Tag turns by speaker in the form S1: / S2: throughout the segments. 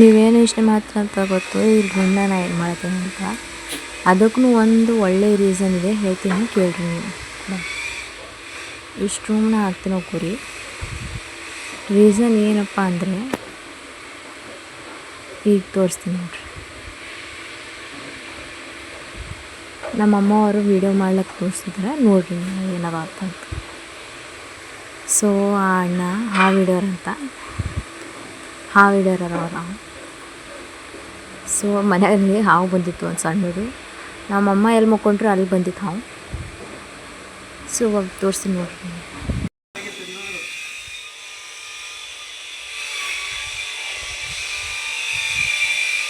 S1: ನೀವೇನು ಇಷ್ಟು ಮಾತ್ರ ಅಂತ ಗೊತ್ತು ಇಲ್ಲಿ ಮುಂದೆ ನಾನು ಏನು ಮಾಡ್ತೀನಿ ಅಂತ. ಅದಕ್ಕೂ ಒಂದು ಒಳ್ಳೆಯ ರೀಸನ್ ಇದೆ, ಹೇಳ್ತೀನಿ ಕೇಳ್ರಿ ನೀವು. ಇಷ್ಟು ರೂಮ್ನ ಹಾಕ್ತೀನಿ ಹೋಗ್ರಿ. ರೀಸನ್ ಏನಪ್ಪ ಅಂದರೆ ಈಗ ತೋರಿಸ್ತೀನಿ ನೋಡ್ರಿ. ನಮ್ಮಮ್ಮ ಅವರು ವೀಡಿಯೋ ಮಾಡ್ಲಿಕ್ಕೆ ತೋರಿಸಿದ್ರೆ ನೋಡ್ರಿ ಏನದ ಅಂತ. ಸೊ ಆ ಅಣ್ಣ ಹಾವಿಡೋರ್ ಅಂತ, ಹಾವಿಡೋರವ್ರ ನಾವು. ಸೊ ಮನೆಯಲ್ಲಿ ಹಾವು ಬಂದಿತ್ತು ಒಂದು ಸಣ್ಣದು. ನಮ್ಮಮ್ಮ ಎಲ್ಲಿ ಮಕ್ಕೊಂಡ್ರು ಅಲ್ಲಿ ಬಂದಿತ್ತು ಹಾವು. ಸೊ ಇವಾಗ ತೋರಿಸ್ತೀನಿ ನೋಡ್ರಿ.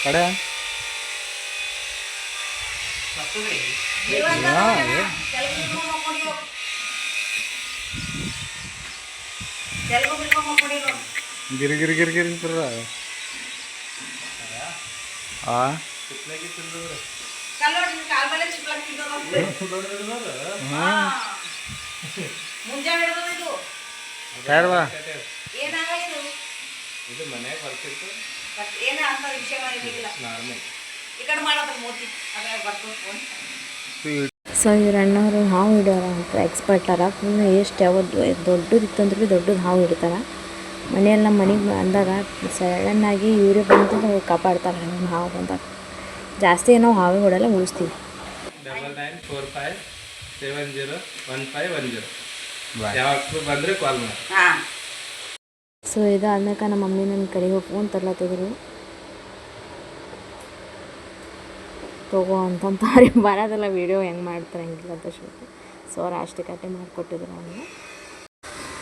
S2: ಕಡೆ ಗಿರಿ ಗಿರಿ ಗಿರಿ ಗಿರಿ
S1: ಸೊ ಇವ್ರ ಅಣ್ಣವರು ಹಾವು ಹಿಡಿಯೋರ ಅಂತ ಎಕ್ಸ್ಪರ್ಟರ. ಫುಲ್ ಎಷ್ಟು ಯಾವತ್ತು ದೊಡ್ಡದಿತ್ತಂದ್ರೆ ಭೀ ದೊಡ್ಡದು ಹಾವು ಹಿಡಿತಾರೆ. ಮನೆಯೆಲ್ಲ ಮನೆಗೆ ಅಂದಾಗ ಸಡನ್ನಾಗಿ ಇವರೇ ಬಂದು ಕಾಪಾಡ್ತಾರೆ. ಹಾವು ಬಂದಾಗ ಜಾಸ್ತಿ ಏನೋ ಹಾವೇ ಹೊಡೆಲ್ಲ, ಉಳಿಸ್ತೀವಿ.
S2: 9945701510 ಯಾವಾಗ ಬಂದರೆ ಕಾಲ್ ಮಾಡಿ.
S1: ಸೊ ಇದಾದ್ಮೇಲೆ ನಮ್ಮ ಮಮ್ಮಿ ನನ್ನ ಕಡೆಗೆ ಫೋನ್ ತರ್ಲತ್ತಿದ್ರು. ತಗೋ ಅಂತಂತಾರೆ, ಬರೋದೆಲ್ಲ ವೀಡಿಯೋ ಹೆಂಗೆ ಮಾಡ್ತಾರೆ ಹಂಗಿಲ್ಲ ಅಂತ ಶೂಟ್. ಸೊ ಅವ್ರು ಅಷ್ಟೇ ಕಟ್ಟೆ ಮಾಡಿಕೊಟ್ಟಿದ್ರು ಅವನು.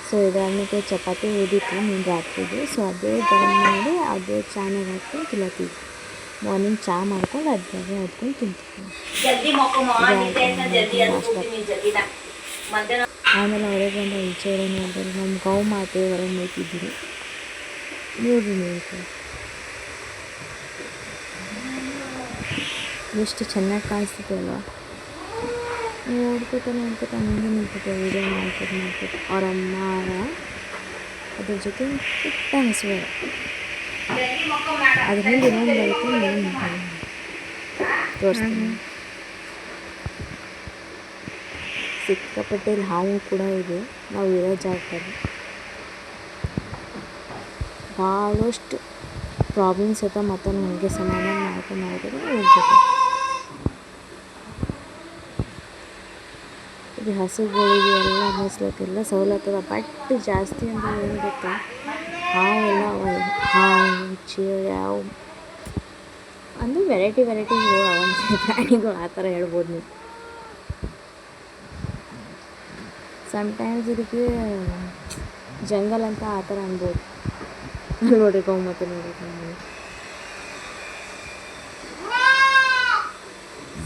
S1: ಸೊ ಇದಾದ್ಮೇಲೆ ಚಪಾತಿ ಉದಿತ್ತು ನೀನು ರಾತ್ರಿದು. ಸೊ ಅದೇ ಗರಂ ಮಾಡಿ ಅದೇ ಚಾನಾಗ ಹಾಕಿ ತಿನ್ನತ್ತೀವಿ. ಮಾರ್ನಿಂಗ್ ಚಹಾ ಮಾಡ್ಕೊಂಡು ಅದ್ರಾಗೆ ಹಾಕ್ಕೊಂಡು ತಿಂತೀವಿ. ಆಮೇಲೆ ಹೊರಗೆ ಬಂದ ಈಚೆ ನೋಡಿದ್ರೆ ನಮ್ಮ ಗೌ ಮಾತೆ ಹೊರಗೆ ಮೇಯ್ತಿದ್ದೀರಿ ನೋಡ್ರಿ ನೀವು. ಎಷ್ಟು ಚೆನ್ನಾಗಿ ಕಾಣಿಸ್ತದೆ ಅಲ್ವಾ. ನೋಡ್ಕೊತ ಮುಂದೆ ನಿಂತ್ಬಿಟ್ಟು ವೀಡಿಯೋ ಮಾಡ್ಕೊತ ಅವ್ರ ಅಮ್ಮ ಅದ್ರ ಜೊತೆ ಪುಟ್ಟ ಹಸುವೆ. ಅದ್ರ ಹಿಂದೆ ಇನ್ನೊಂದು ಬರುತ್ತೆ, ತೋರಿಸ್ತೀನಿ. ಸಿಕ್ಕಾಪಟ್ಟೆ ಹಾವು ಕೂಡ ಇದೆ ನಾವು ಇರೋ ಜಾಗದಲ್ಲಿ. ಭಾಳಷ್ಟು ಪ್ರಾಬ್ಲಮ್ಸ್ ಇರ್ತಾವೆ. ಮತ್ತು ನಮಗೆ ಸಮಾಧಾನ ಮಾಡ್ಕೊಂಡು ಹೋಗ್ಬೇಕು. ಇದು ಹಸುಗಳಿಗೆ ಎಲ್ಲ ಮೇಯಿಸ್ಲಿಕ್ಕೆಲ್ಲ ಸವಲತ್ತದ. ಬಟ್ ಜಾಸ್ತಿ ಅಂದರೆ ಏನು ಗೊತ್ತಾ, ಹಾವೆಲ್ಲ ಹಾವು ಚೇಳು ಯಾವ ಅಂದರೆ ವೆರೈಟಿಗಳು ಅವಂತ ಪ್ರಾಣಿಗಳು ಆ ಥರ ಹೇಳ್ಬೋದು ನೀವು. ಸಮ್ಟೈಮ್ಸ್ ಇದಕ್ಕೆ ಜಂಗಲ್ ಅಂತ ಆ ಥರ ಅನ್ಬೋದು. ನೋಡ್ರಿ ಗೌಮತಿ ನೋಡ್ರಿ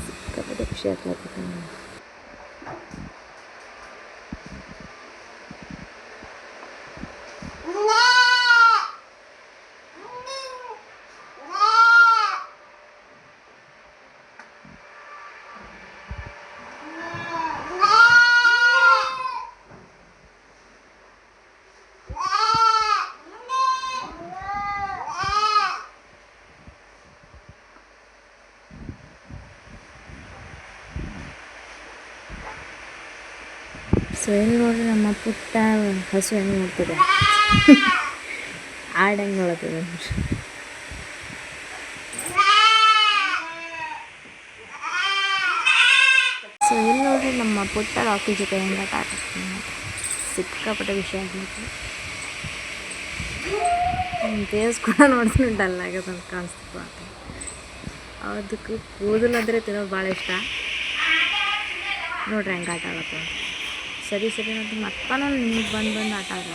S1: ಸಿಕ್ಕಾಪಟ್ಟೆ ಖುಷಿ ಆಗ್ತದೆ. ಸೊ ಎಲ್ಲಿ ನೋಡ್ರಿ ನಮ್ಮ ಪುಟ್ಟ ಹಸು ಹೆಂಗೆ ನೋಡ್ತಿದೆ, ಆಡಂಗೆ ನೋಡ್ತಿದೆ. ಸೊ ಎಲ್ಲಿ ನೋಡ್ರಿ ನಮ್ಮ ಪುಟ್ಟ ರಾಕಿ ಜೊತೆ ಹೆಂಗೆ ಆಟ ಆಡ್ತೀನಿ. ಸಿಕ್ಕಾಪಟ್ಟೆ ವಿಷಯ ಆಗ್ಬೇಕು. ಫೇಸ್ ಕೂಡ ನೋಡ್ತೀನಿ ಡಲ್ ಆಗೋದಂತ ಕಾಣಿಸ್ತದೆ. ಅದಕ್ಕೆ ಕೂದಲಾದರೆ ತಿನ್ನೋದು ಭಾಳ ಇಷ್ಟ. ನೋಡ್ರಿ ಹೆಂಗೆ ಆಟ ಆಡತ್ತೆ. ಸರಿ ಅಂತ ಮತ್ತೆ ನಾನು ನಿಮಗೆ ಬಂದು ಆಟ ಆಡಲ್ಲ.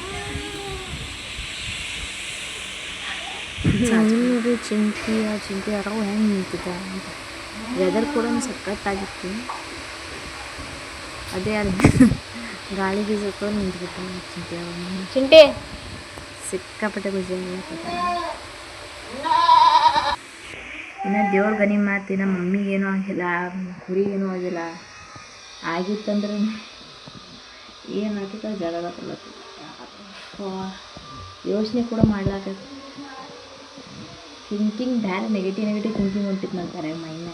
S1: ನೋಡ್ರಿ ಚಿಂಟಿ ಯಾರೋ ಹೆಂಗೆ ನಿಂತಿದ್ದ ಅಂತ. ವೆದರ್ ಕೂಡ ಸಖತ್ತಾಗಿತ್ತು. ಅದೇ ಅಲ್ಲಿ ಗಾಳಿ ಬೀಸತ್ತೋ ನಿಂತ್ಬಿಟ್ಟು ಚಿಂಟಿ ಸಿಕ್ಕಾಪಟ್ಟೆ ಖುಷಿ ಆಗ್ತದೆ. ಇನ್ನು ದೇವ್ರ ಗನಿ ಮಾತು, ನಮ್ಮ ಮಮ್ಮಿಗೇನೂ ಆಗಿಲ್ಲ, ಕುರಿಗೇನೂ ಆಗಿಲ್ಲ. ಆಗಿತ್ತಂದ್ರೆ ಏನು ಆಗ್ತದೆ ಜಗಳ ಯೋಚನೆ ಕೂಡ ಮಾಡ್ಲಾಕೈತಿ. ಥಿಂಕಿಂಗ್ ಬೇರೆ ನೆಗೆಟಿವ್ ಥಿಂಕಿಂಗ್ ಹೊಂಟಿತ್ತು ನಂತಾರೆ ಮೈಂಡ್.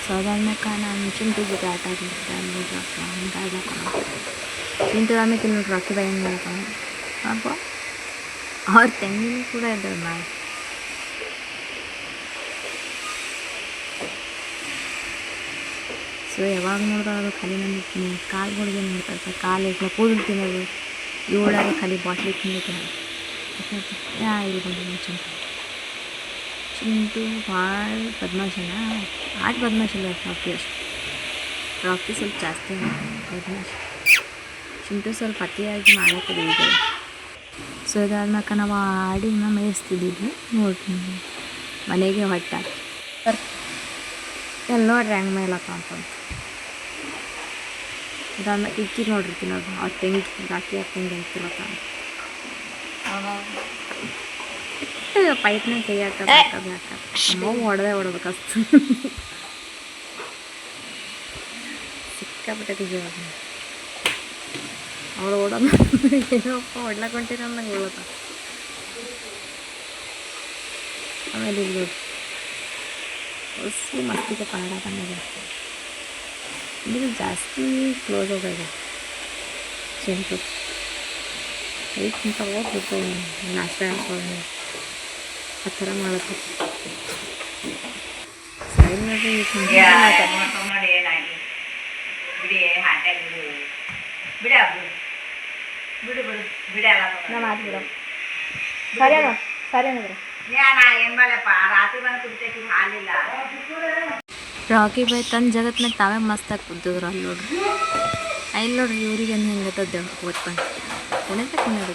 S1: ಸೊ ಅದಾದ್ಮೇಲೆ ನಾನು ಚಿಂಟು ಜೊತೆ ಆಟ ಆಡ್ಲಿಕ್ಕೆ ಹಿಂಗೆ ಆಡ್ಲಕ್ಕ ಚಿಂಟು ಆಮೇಲೆ ನೋಡಿ ರಾಕಿ ಬಾಯಿ ಹೆಂಗೆ ಮಾಡ್ತಾನೆ ಅಪ್ಪ ಅವ್ರ ತೆಂಗಿನ ಕೂಡ ಇದ್ದಾರೆ ನಾವು. ಸೊ ಯಾವಾಗ ನೋಡಿದ್ರೆ ಅದು ಖಾಲಿ ನನ್ನ ಕಾಲುಗಳಿಗೆ ನೋಡ್ತಾರೆ, ಕಾಲು ಇಟ್ಲ ಕೂದಲು ತಿನ್ನೋದು, ಇವಳಾಗ ಖಾಲಿ ಬಾಟ್ಲಿ ತಿನ್ನೋದು. ಇಲ್ಲಿ ಬಂದು ಚಿಂಟು ಭಾಳ ಬದ್ಮಾಶನ, ಆಟ ಬದ್ಮಾಶಿಲ್ಲ ರಾಕಿ ಅಷ್ಟು. ರಾಕಿ ಸ್ವಲ್ಪ ಜಾಸ್ತಿ ಬದ್ಮಾಶಿ, ಚಿಂಟು ಸ್ವಲ್ಪ ಅತಿಯಾಗಿ ಮಾಡೋಕ್ಕದು ಇದೆ. ಸೊ ಇದಾದ್ಮೇಲೆ ನಾವು ಆಡಿನ ಮೇಯಿಸ್ತಿದ್ದೀವಿ ನೋಡ್ರಿ ಮನೆಗೆ ಹೊಟ್ಟೆ ಎಲ್ಲ ನೋಡ್ರಿ ಹೆಂಗೆ ಮೇಲತ್ತ ಅಂತಂದು. ಇದಾದ್ಮೇಲೆ ಇಕ್ಕಿ ನೋಡ್ರಿ ತಿನ್ನೋದು ಆ ತೆಂಗಿ ರಾಕಿ ಆ ತೆಂಗಿ ಅಂತಿರತ್ತ ಪೈಪ್ನ ಕೈ ಹಾಕೋದು ಅಮ್ಮ ಹೊಡ್ಬೇಕಸ್ತು ಸಿಕ್ಕಾಬಿಟ್ಟೈತಿ ಜೀವ ಅವಳು ಓಡೋದು ಏನಪ್ಪ ಹೊಡ್ಲಕ್ಕೆ ಹೊಂಟಿರ ನಂಗೆ ಓಡೋದ. ಆಮೇಲೆ ಇಲ್ಲಿ ಹೊಸಿ ಮಸ್ತಿಗೆ ಕನ್ನಡ ಬಂದಿದೆ, ಇದು ಜಾಸ್ತಿ ಕ್ಲೋಸ್ ಹೋಗಿದೆ ಚಿಂಟು ಐತಿಂತ ಹೋಗ್ಬಿಟ್ಟು ನಾಷ್ಟ ಹಾಕೊಂಡು ಆ ಥರ ಮಾಡುತ್ತೆ. ಸರಿ ನೋಡ್ರಿ ನಾ ಮಾತು ಬಿಡ ಸರಿಯಾನ ಸರಿಯಾನಂದ್ರೆ ರಾಕಿ ಬಾಯ್ ತನ್ನ ಜಗತ್ನಾಗ ತಾವೇ ಮಸ್ತಾಗಿ ಕುಂತಿದ್ರು ಅಲ್ಲಿ ನೋಡ್ರಿ. ಇಲ್ಲಿ ನೋಡ್ರಿ ಇವ್ರಿಗೆ ಹೆಂಗತ್ತದ ಓದ್ಕೊಂಡು ಕುಣಿಯೋದು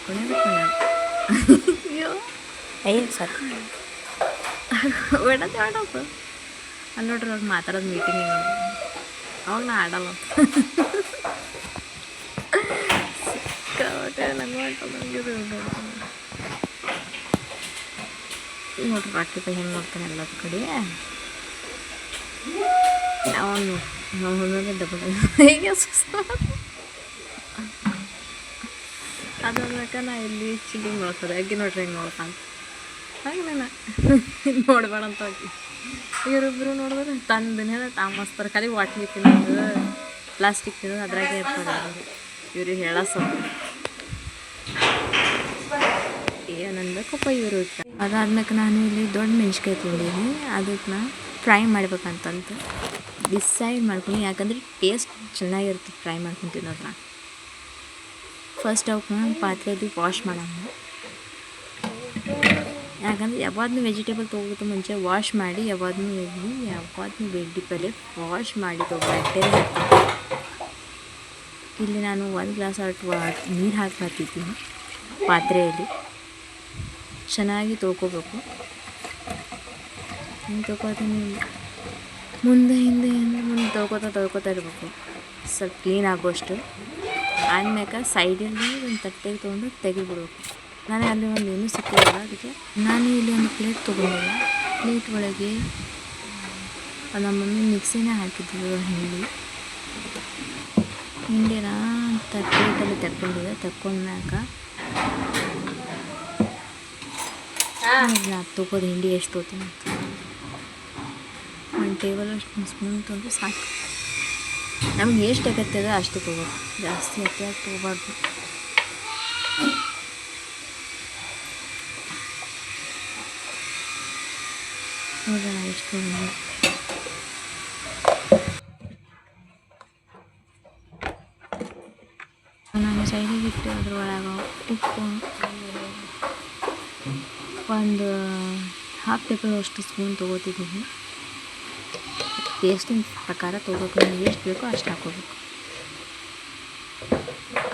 S1: ಅಯ್ಯೋ ಸರ್ ಬೇಡದು ಅಲ್ಲಿ ನೋಡ್ರಿ ಅವ್ರು ಮಾತಾಡೋದು ಮೀಟಿಂಗ್ ಅವಾಗ ನಾ ಆಡಲ್ಲ ಸಿಕ್ಕಾಬಟ್ಟೆ ನಂಗೆ ನೋಡ್ರಿ ರಾಕಿ ಬಾಯ್ ಹೆಂಗೆ ನೋಡ್ತಾನೆ ಎಲ್ಲದ ಕಡೆ. ಅವನು ಡಬಲ್ ಹೇಗೆ ಅದಾದ್ಮೇಲೆ ನಾ ಇಲ್ಲಿ ಚಿಲ್ಲಿಂಗ್ ನೋಡ್ತಾರೆ ಅಕ್ಕಿ ನೋಡ್ರಿ ಹೆಂಗೆ ನೋಡ್ತಾನೆ ಹಾಗೆ ನಾನು ನೋಡ್ಬೇಡ ಅಂತ ಹಾಕಿ ಇವರಿಬ್ಬರು ನೋಡಿದ್ರೆ ತಂದನೇ ತಾಮಸ್ತಾರೆ ಖಾಲಿ ವಾಟ್ಲಿ ತಿನ್ನೋದು ಪ್ಲಾಸ್ಟಿಕ್ ತಿನ್ನೋದು ಅದ್ರಾಗೆ ಇರ್ತಾರೆ ಇವ್ರಿಗೆ ಹೇಳೋ ಸ್ವಲ್ಪ ಏನನ್ಬೇಕಪ್ಪ ಇವರು. ಅದಾದ್ಮೇಲೆ ನಾನು ಇಲ್ಲಿ ದೊಡ್ಡ ಮೆಣ್ಸಿಕಾಯಿ ತೊಗೊಂಡಿನಿ, ಅದಕ್ಕೆ ನಾ ಫ್ರೈ ಮಾಡ್ಬೇಕಂತಂತ ಡಿಸೈಡ್ ಮಾಡ್ತೀನಿ, ಯಾಕಂದರೆ ಟೇಸ್ಟ್ ಚೆನ್ನಾಗಿರುತ್ತೆ ಫ್ರೈ ಮಾಡ್ಕೊಂಡು ತಿನ್ನೋದನ್ನ. ಫಸ್ಟ್ ಅವಕ್ಕೆ ಪಾತ್ರೆದು ವಾಶ್ ಮಾಡೋಣ, ಯಾಕಂದರೆ ಯಾವಾಗಲೂ ವೆಜಿಟೇಬಲ್ ತೊಗೋಬೇಕು ಮುಂಚೆ ವಾಶ್ ಮಾಡಿ ಯಾವಾಗಲೂ ವೆಜಿಟೇಬಲ್ ವಾಶ್ ಮಾಡಿ ತೊಗೊಳ್ಳಿ. ಇಲ್ಲಿ ನಾನು 1 ಗ್ಲಾಸ್ ನೀರು ಹಾಕ್ತಿದ್ದೀನಿ ಪಾತ್ರೆಯಲ್ಲಿ, ಚೆನ್ನಾಗಿ ತೊಳ್ಕೊಬೇಕು. ಹಿಂಗೆ ತೊಳ್ಕೊತೀನಿ, ಮುಂದೆ ತೊಳ್ಕೊತಾ ಇರಬೇಕು ಸ್ವಲ್ಪ ಕ್ಲೀನ್ ಆಗೋಷ್ಟು. ಆದ್ಮೇಲೆ ಸೈಡಲ್ಲಿ ಒಂದು ತಟ್ಟೆಗೆ ತೊಗೊಂಡು ತೆಗೆದುಬಿಡ್ಬೇಕು. ನಾನು ಅಲ್ಲಿ ಒಂದು ಏನೂ ಸಿಕ್ಕಿಲ್ಲ, ಅದಕ್ಕೆ ನಾನು ಇಲ್ಲಿ ಒಂದು ಪ್ಲೇಟ್ ತೊಗೊಂಡಿಲ್ಲ. ಪ್ಲೇಟ್ ಒಳಗೆ ನಮ್ಮ ಮಮ್ಮಿ ಮಿಕ್ಸಿನೇ ಹಾಕಿದ್ರು ಹಿಂಡಿನ ಪ್ಲೇಟಲ್ಲಿ ತಗೊಂಡಿದ್ದೆ. ತಗೊಂಡ್ಮ್ಯಾಕ ನಾ ತೊಗೋದು ಹಿಂಡಿ ಎಷ್ಟು ತೊಗೋತೀನಿ ಅಂತ 1 ಟೇಬಲ್ ಸ್ಪೂನ್ ತೊಗೊಂಡು ಸಾಕು. ನಮ್ಗೆ ಎಷ್ಟು ಅಗತ್ಯದ ಅಷ್ಟು ತೊಗೋಬೇಕು, ಜಾಸ್ತಿ ಅತಿಯಾಗಿ ತೊಗೋಬಾರ್ದು. ನೋಡೋಣ ಎಷ್ಟು ನಾನು ಸೈಡಿಗೆ ಇಟ್ಟು ಅದ್ರೊಳಗೆ ಉಪ್ಪು ಒಂದು 1/2 ಟೇಬಲ್ ಅಷ್ಟು ಸ್ಪೂನ್ ತೊಗೋತಿದ್ದೀನಿ. ಟೇಸ್ಟಿನ ಪ್ರಕಾರ ತೊಗೋಬೇಕು, ನಿಮಗೆ ಎಷ್ಟು ಬೇಕೋ ಅಷ್ಟು ಹಾಕ್ಕೋಬೇಕು.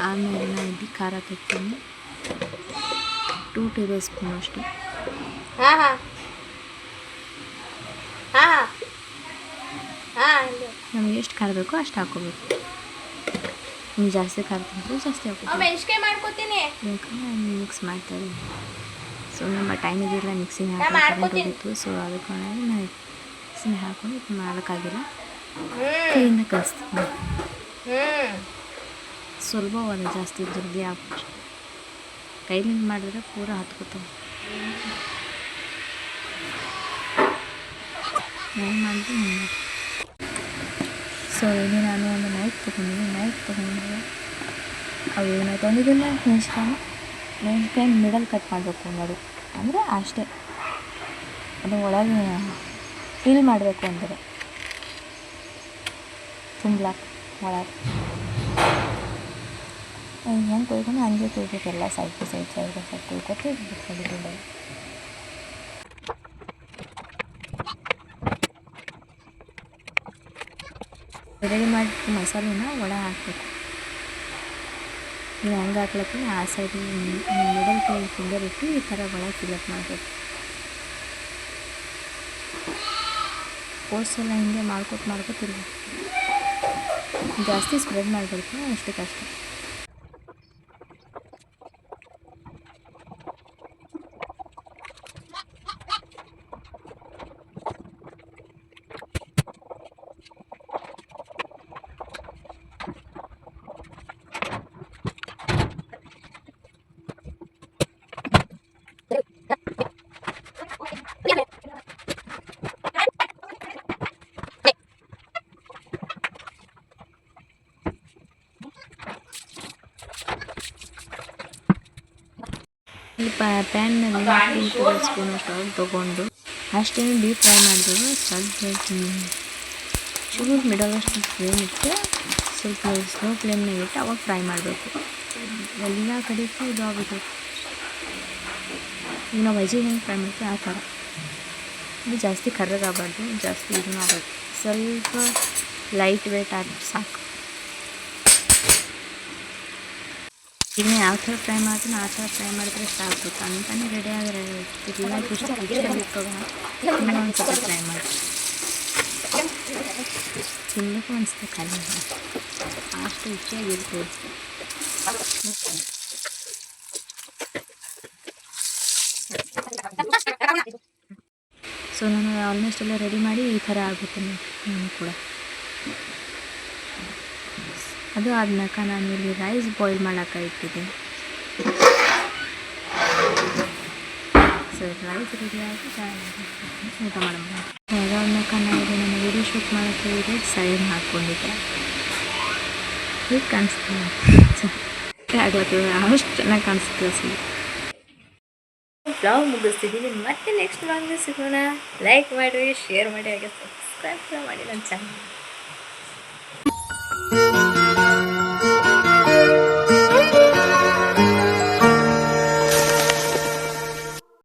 S1: ಆಮೇಲೆ ನಾನು ಇಲ್ಲಿ ಖಾರ ತೆಗ್ತೀನಿ 2 ಟೇಬಲ್ ಸ್ಪೂನ್ ಅಷ್ಟು. ನಮಗೆ ಎಷ್ಟು ಖಾರ ಬೇಕೋ ಅಷ್ಟು ಹಾಕ್ಕೋಬೇಕು. ನೀವು ಜಾಸ್ತಿ ಖಾರ ತಿಂದರೆ ಜಾಸ್ತಿ ಹಾಕ್ಕೋತೀನಿ. ಮಿಕ್ಸ್ ಮಾಡ್ತಾಯಿದ್ದೀನಿ. ಸೊ ನಮ್ಮ ಟೈಮ್ ಇದೆಯಲ್ಲ ಮಿಕ್ಸಿಂಗ್ ಹಾಕೋಗಿತ್ತು, ಸೊ ಅದಕ್ಕೆ ನಾನು ಮಿಕ್ಸಿಂಗ್ ಹಾಕೊಂಡು ಇದು ಮಾಡೋಕ್ಕಾಗಿಲ್ಲ, ಕೈಯಿಂದ ಕಲಿಸ್ತೀನಿ. ಸ್ವಲ್ಪ ಜಾಸ್ತಿ ಜಲ್ದಿ ಆಗ್ಬಿಟ್ಟು ಕೈಲಿಂದ ಮಾಡಿದ್ರೆ ಪೂರ ಹತ್ಕೋತಾವೆ. ಹೆಂಗೆ ಮಾಡಿದ್ರೆ ಹಿಂಗೆ. ಸೊ ಇಲ್ಲಿ ನಾನು ಒಂದು ನೈಫ್ ತೊಗೊಂಡಿದ್ದೆ. ಅವು ನಾವು ತೊಗೊಂಡಿದ್ದನ್ನ ಮೆಣಸಿನ್ಕಾಯಿ ಮಿಡಲ್ ಕಟ್ ಮಾಡಬೇಕು ನೋಡು, ಅಂದರೆ ಅಷ್ಟೇ. ಅದು ಒಳಗೆ ಫಿಲ್ ಮಾಡಬೇಕು ಅಂದರೆ ತುಂಬಲಾಕ ಒಳಗೆ ಹೆಂಗೆ ಕೊಯ್ಕೊಂಡು ಹಂಗೆ ಕೊಯ್ಬೇಕು. ಎಲ್ಲ ಸೈಡ್ ಸೈಡ್ ಕೊಯ್ಕೊತ ಇಟ್ಕೊಂಡಿದ್ದೆ. ರೆಡಿ ಮಾಡಿ ಮಸಾಲೆನ ಒಳಗೆ ಹಾಕಬೇಕು. ನೀವು ಹೆಂಗೆ ಹಾಕ್ಲತ್ತೀನಿ ಆ ಸೈಡ್ ಮಿಡಲ್ ಕೈ ಫಿಂಗರ್ ಇಟ್ಟು ಈ ಥರ ಒಳಗೆ ಫಿಲಪ್ ಮಾಡಬೇಕು. ಕೋರ್ಸ್ ಎಲ್ಲ ಹಿಂಗೆ ಮಾಡ್ಕೊತಿರ್ಬೇಕು. ಜಾಸ್ತಿ ಸ್ಪ್ರೆಡ್ ಮಾಡಬೇಕು, ಅಷ್ಟಕ್ಕಷ್ಟೇ. ಈ ಪ್ಯಾನ್ನಲ್ಲಿ 2 ಟೇಬಲ್ ಸ್ಪೂನ್ ಅಷ್ಟು ತೊಗೊಂಡು ಅಷ್ಟೇನು ಡೀಪ್ ಫ್ರೈ ಮಾಡಿದ್ರು. ಸ್ವಲ್ಪ ಚೂರು ಮಿಡಲಷ್ಟು ಫ್ಲೇಮ್ ಇಟ್ಟು ಸ್ವಲ್ಪ ಸ್ಲೋ ಫ್ಲೇಮ್ನಾಗ ಇಟ್ಟು ಅವಾಗ ಫ್ರೈ ಮಾಡಬೇಕು. ಎಲ್ಲ ಕಡೆಗೂ ಇದು ಆಗಬೇಕು. ಈಗ ನಾವು ವೆಜ್ಜಿಗೆ ಹೆಂಗೆ ಫ್ರೈ ಮಾಡ್ತೀವಿ ಆ ಥರ. ಇದು ಜಾಸ್ತಿ ಕರ್ರಗಾಗಬಾರ್ದು, ಜಾಸ್ತಿ ಇದೂ ಆಗಬೇಕು. ಸ್ವಲ್ಪ ಲೈಟ್ ವೇಟ್ ಆಗಿ ಸಾಕು. ಈಗ ಯಾವ ಥರ ಫ್ರೈ ಮಾಡ್ತೀನಿ ಆ ಥರ ಫ್ರೈ ಮಾಡಿದ್ರೆ ಸಾಕು. ತಂತಾನೆ ರೆಡಿ ಆದರೆ ಇಲ್ಲ ಇರ್ತದೆ. ಇನ್ನೂ ಒಂದು ಸ್ವಲ್ಪ ಫ್ರೈ ಮಾಡಿ ತಿನ್ನಬೇಕು ಅನಿಸುತ್ತೆ. ಖಾಲಿ ಅಷ್ಟು ರುಚಿಯಾಗಿರ್ತದೆ. ಸೊ ನಾನು ಆಲ್ಮೋಸ್ಟ್ ಎಲ್ಲ ರೆಡಿ ಮಾಡಿ ಈ ಥರ ಆಗುತ್ತೆ ನಾನು ಕೂಡ. ಅದು ಆದ್ಮೇಲೆ ನಾನು ಇಲ್ಲಿ ರೈಸ್ ಬಾಯ್ಲ್ ಮಾಡೋಕೆ ಇಟ್ಟಿದ್ದೆ. ಸೊ ರೈಸ್ ರೆಡಿ ಆಗಿ ಊಟ ಮಾಡೋಣ. ಅದಾದ್ಮೇಲೆ ನಾನು ಇದು ನನ್ನ ವಿಡಿಯೋ ಶೂಟ್ ಮಾಡೋಕ್ಕೆ ಇದೆ ಸೈಡ್ ಹಾಕ್ಕೊಂಡಿದ್ದೆ. ಈಗ ಕಾಣಿಸ್ತೀನಿ ಆಗ್ಲತ್ತದ, ಅಷ್ಟು ಚೆನ್ನಾಗಿ ಕಾಣಿಸ್ತೀವಿ. ವ್ಲಾಗ್ ಮುಗಿಸ್ತಿದ್ದೀನಿ. ಮತ್ತೆ ನೆಕ್ಸ್ಟ್ ವ್ಲಾಗ್ನ ಸಿಗೋಣ. ಲೈಕ್ ಮಾಡಿ, ಶೇರ್ ಮಾಡಿ, ಹಾಗೆ ಸಬ್ಸ್ಕ್ರೈಬ್ ಮಾಡಿ ನನ್ನ ಚಾನಲ್.